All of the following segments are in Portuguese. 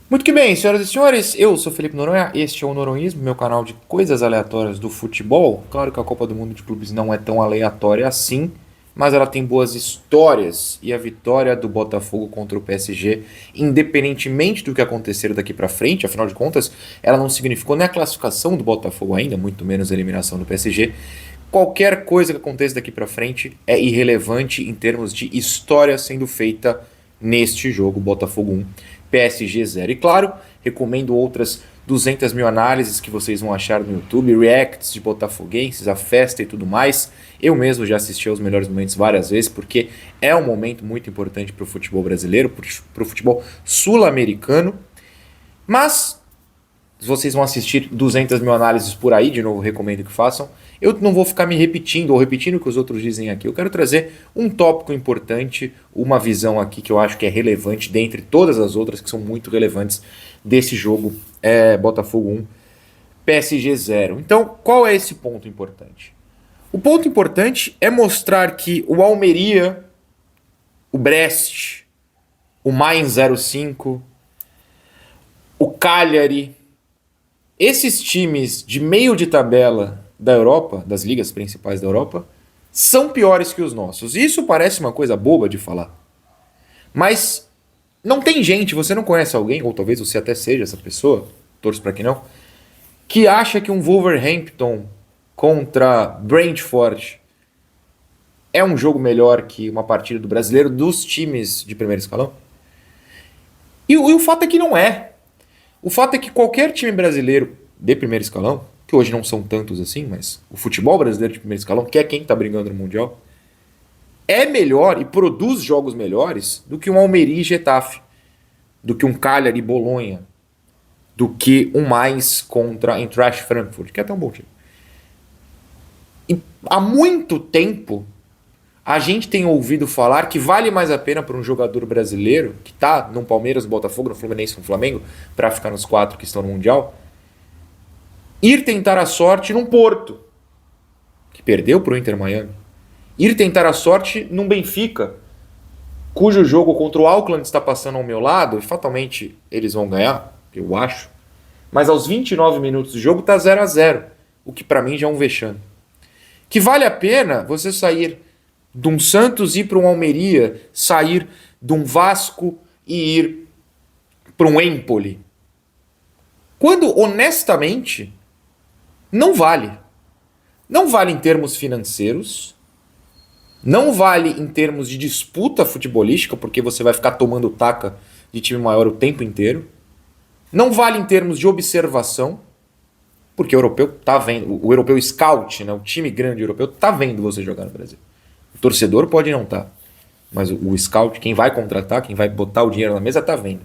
Muito que bem, senhoras e senhores, eu sou Felipe Noronha, este é o Noronhismo, meu canal de coisas aleatórias do futebol. Claro que a Copa do Mundo de Clubes não é tão aleatória assim, mas ela tem boas histórias e a vitória do Botafogo contra o PSG, independentemente do que acontecer daqui pra frente, afinal de contas, ela não significou nem a classificação do Botafogo ainda, muito menos a eliminação do PSG. Qualquer coisa que aconteça daqui pra frente é irrelevante em termos de história sendo feita neste jogo, Botafogo 1, PSG 0. E claro, recomendo outras 200 mil análises que vocês vão achar no YouTube, reacts de botafoguenses, a festa e tudo mais. Eu mesmo já assisti aos melhores momentos várias vezes, porque é um momento muito importante para o futebol brasileiro, para o futebol sul-americano. Mas vocês vão assistir 200 mil análises por aí, de novo recomendo que façam. Eu não vou ficar me repetindo ou repetindo o que os outros dizem aqui. Eu quero trazer um tópico importante, uma visão aqui que eu acho que é relevante, dentre todas as outras que são muito relevantes desse jogo, Botafogo 1, PSG 0. Então, qual é esse ponto importante? O ponto importante é mostrar que o Almeria, o Brest, o Mainz 05, o Cagliari, esses times de meio de tabela da Europa, das ligas principais da Europa, são piores que os nossos. Isso parece uma coisa boba de falar. Mas não tem gente, você não conhece alguém, ou talvez você até seja essa pessoa, torço para que não, que acha que um Wolverhampton contra Brentford é um jogo melhor que uma partida do brasileiro dos times de primeiro escalão? E o fato é que não é. O fato é que qualquer time brasileiro de primeiro escalão, que hoje não são tantos assim, mas o futebol brasileiro de primeiro escalão, que é quem está brigando no Mundial, é melhor e produz jogos melhores do que um Almeria e Getafe, do que um Cagliari e Bolonha, do que um mais contra Eintracht Frankfurt, que é até um bom time. E há muito tempo a gente tem ouvido falar que vale mais a pena para um jogador brasileiro que está no Palmeiras, no Botafogo, no Fluminense, no Flamengo, para ficar nos 4 que estão no Mundial, ir tentar a sorte num Porto, que perdeu para o Inter Miami. Ir tentar a sorte num Benfica, cujo jogo contra o Auckland está passando ao meu lado, e fatalmente eles vão ganhar, eu acho. Mas aos 29 minutos do jogo está 0-0, o que para mim já é um vexame. Que vale a pena você sair de um Santos e ir para um Almeria, sair de um Vasco e ir para um Empoli. Quando, honestamente, não vale. Não vale em termos financeiros, não vale em termos de disputa futebolística, porque você vai ficar tomando taca de time maior o tempo inteiro. Não vale em termos de observação, porque o europeu tá vendo, o europeu scout, né, o time grande europeu tá vendo você jogar no Brasil. O torcedor pode não estar, mas o scout, quem vai contratar, quem vai botar o dinheiro na mesa, tá vendo.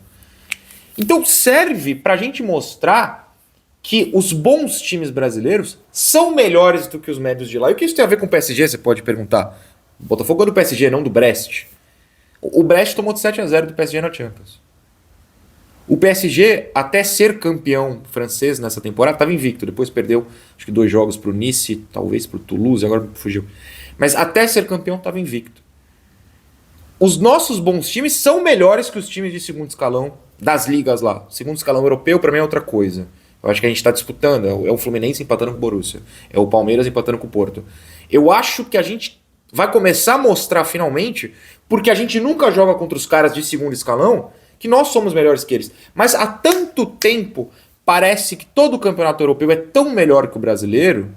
Então serve pra gente mostrar que os bons times brasileiros são melhores do que os médios de lá. E o que isso tem a ver com o PSG, você pode perguntar. O Botafogo é do PSG, não do Brest. O Brest tomou de 7-0 do PSG na Champions. O PSG, até ser campeão francês nessa temporada, estava invicto. Depois perdeu, acho que 2 jogos para o Nice, talvez para o Toulouse, agora fugiu. Mas até ser campeão estava invicto. Os nossos bons times são melhores que os times de segundo escalão das ligas lá. Segundo escalão europeu, para mim, é outra coisa. Eu acho que a gente está disputando. É o Fluminense empatando com o Borussia. É o Palmeiras empatando com o Porto. Eu acho que a gente vai começar a mostrar finalmente, porque a gente nunca joga contra os caras de segundo escalão, que nós somos melhores que eles. Mas há tanto tempo parece que todo o campeonato europeu é tão melhor que o brasileiro,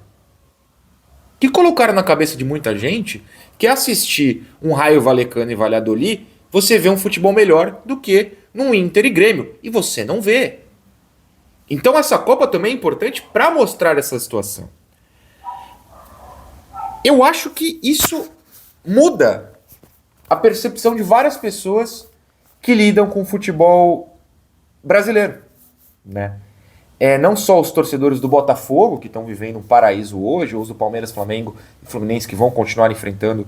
que colocaram na cabeça de muita gente que assistir um Raio Vallecano e Valladolid, você vê um futebol melhor do que num Inter e Grêmio. E você não vê. Então essa Copa também é importante para mostrar essa situação. Eu acho que isso muda a percepção de várias pessoas que lidam com o futebol brasileiro, né? Não só os torcedores do Botafogo, que estão vivendo um paraíso hoje, ou os do Palmeiras, Flamengo e Fluminense, que vão continuar enfrentando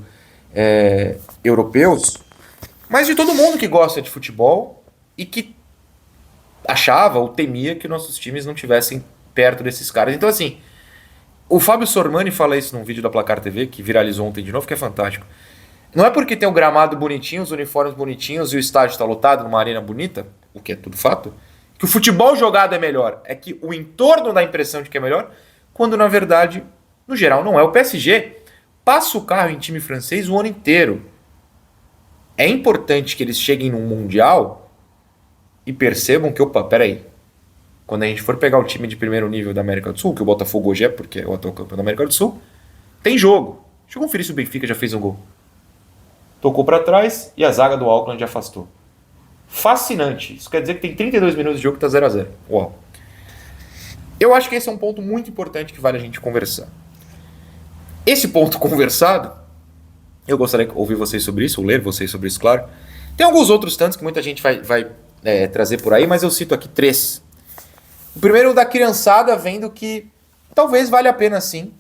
europeus, mas de todo mundo que gosta de futebol e que achava ou temia que nossos times não tivessem perto desses caras. Então, assim, o Fábio Sormani fala isso num vídeo da Placar TV, que viralizou ontem de novo, que é fantástico. Não é porque tem o gramado bonitinho, os uniformes bonitinhos e o estádio está lotado numa arena bonita, o que é tudo fato, que o futebol jogado é melhor, é que o entorno dá a impressão de que é melhor, quando na verdade, no geral, não é. O PSG passa o carro em time francês o ano inteiro. É importante que eles cheguem num Mundial e percebam que, opa, peraí, quando a gente for pegar o time de primeiro nível da América do Sul, que o Botafogo hoje é, porque é o atual campeão da América do Sul, tem jogo. Deixa eu conferir se o Benfica já fez um gol. Tocou para trás e a zaga do Auckland afastou. Fascinante. Isso quer dizer que tem 32 minutos de jogo que tá 0-0. Uau. Eu acho que esse é um ponto muito importante que vale a gente conversar. Esse ponto conversado, eu gostaria de ouvir vocês sobre isso, ou ler vocês sobre isso, claro. Tem alguns outros tantos que muita gente vai trazer por aí, mas eu cito aqui 3. O primeiro é o da criançada vendo que talvez valha a pena sim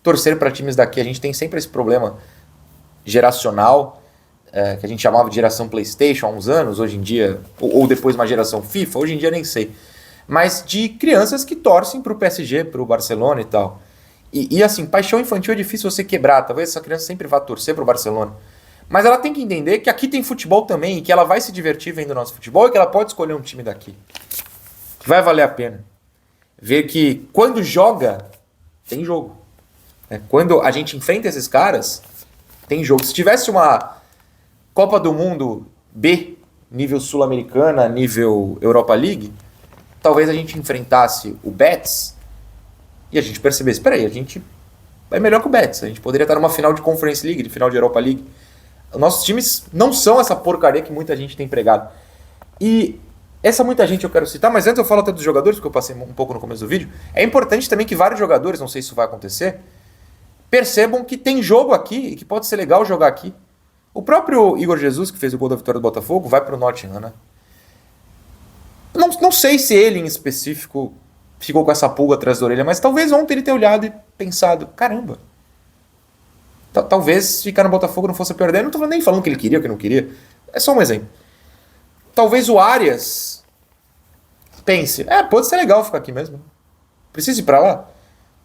torcer para times daqui. A gente tem sempre esse problema geracional, que a gente chamava de geração PlayStation há uns anos, hoje em dia, ou depois uma geração FIFA, hoje em dia nem sei. Mas de crianças que torcem pro PSG, pro Barcelona e tal. E assim, paixão infantil é difícil você quebrar, talvez essa criança sempre vá torcer pro Barcelona. Mas ela tem que entender que aqui tem futebol também, e que ela vai se divertir vendo o nosso futebol, e que ela pode escolher um time daqui. Que vai valer a pena. Ver que quando joga, tem jogo. Quando a gente enfrenta esses caras, tem jogo. Se tivesse uma Copa do Mundo B, nível Sul-Americana, nível Europa League, talvez a gente enfrentasse o Betis e a gente percebesse, espera aí, a gente é melhor que o Betis. A gente poderia estar numa final de Conference League, de final de Europa League. Os nossos times não são essa porcaria que muita gente tem pregado. E essa muita gente eu quero citar, mas antes eu falo até dos jogadores, porque eu passei um pouco no começo do vídeo. É importante também que vários jogadores, não sei se isso vai acontecer, percebam que tem jogo aqui e que pode ser legal jogar aqui. O próprio Igor Jesus, que fez o gol da vitória do Botafogo, vai pro Nottingham, né? Não sei se ele, em específico, ficou com essa pulga atrás da orelha, mas talvez ontem ele tenha olhado e pensado, caramba, talvez ficar no Botafogo não fosse perder. Não tô nem falando que ele queria ou que não queria. É só um exemplo. Talvez o Arias pense, pode ser legal ficar aqui mesmo. Precisa ir pra lá?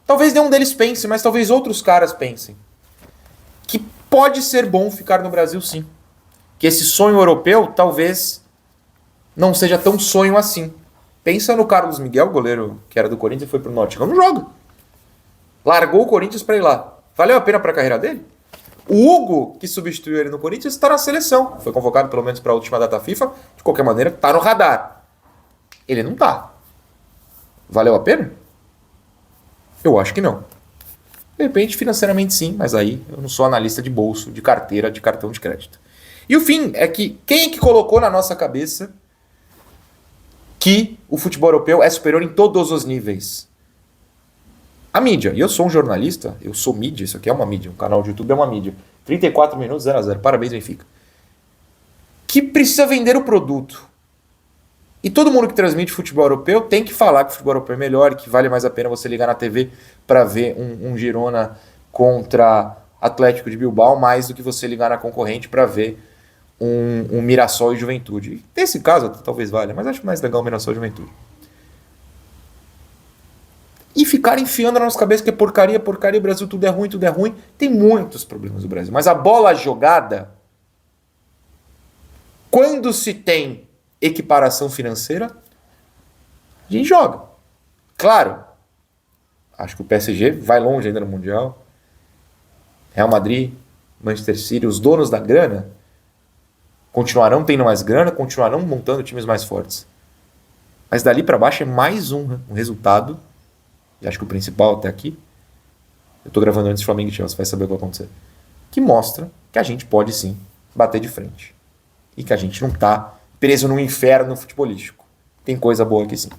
Talvez nenhum deles pense, mas talvez outros caras pensem que pode ser bom ficar no Brasil sim. Que esse sonho europeu talvez não seja tão sonho assim. Pensa no Carlos Miguel, goleiro que era do Corinthians e foi pro Nottingham. Não joga. Largou o Corinthians pra ir lá. Valeu a pena pra carreira dele? O Hugo, que substituiu ele no Corinthians, está na seleção. Foi convocado pelo menos para a última data FIFA. De qualquer maneira, está no radar. Ele não tá. Valeu a pena? Eu acho que não. De repente, financeiramente sim, mas aí eu não sou analista de bolso, de carteira, de cartão de crédito. E o fim é que quem é que colocou na nossa cabeça que o futebol europeu é superior em todos os níveis? A mídia. E eu sou um jornalista, eu sou mídia, isso aqui é uma mídia, um canal de YouTube é uma mídia. 34 minutos, 0-0. Parabéns, Benfica. Que precisa vender o produto. E todo mundo que transmite futebol europeu tem que falar que o futebol europeu é melhor e que vale mais a pena você ligar na TV para ver um Girona contra Atlético de Bilbao, mais do que você ligar na concorrente para ver um Mirassol e Juventude. Nesse caso, talvez valha, mas acho mais legal o Mirassol e Juventude. E ficar enfiando na nossa cabeça que é porcaria, porcaria, o Brasil tudo é ruim, tudo é ruim. Tem muitos problemas no Brasil. Mas a bola jogada, quando se tem equiparação financeira, a gente joga. Claro, acho que o PSG vai longe ainda no Mundial. Real Madrid, Manchester City, os donos da grana, continuarão tendo mais grana, continuarão montando times mais fortes. Mas dali para baixo é mais um resultado. E acho que o principal até aqui, eu tô gravando antes de Flamengo e Chelsea, vai saber o que vai acontecer, que mostra que a gente pode sim bater de frente. E que a gente não tá preso num inferno futebolístico. Tem coisa boa aqui sim.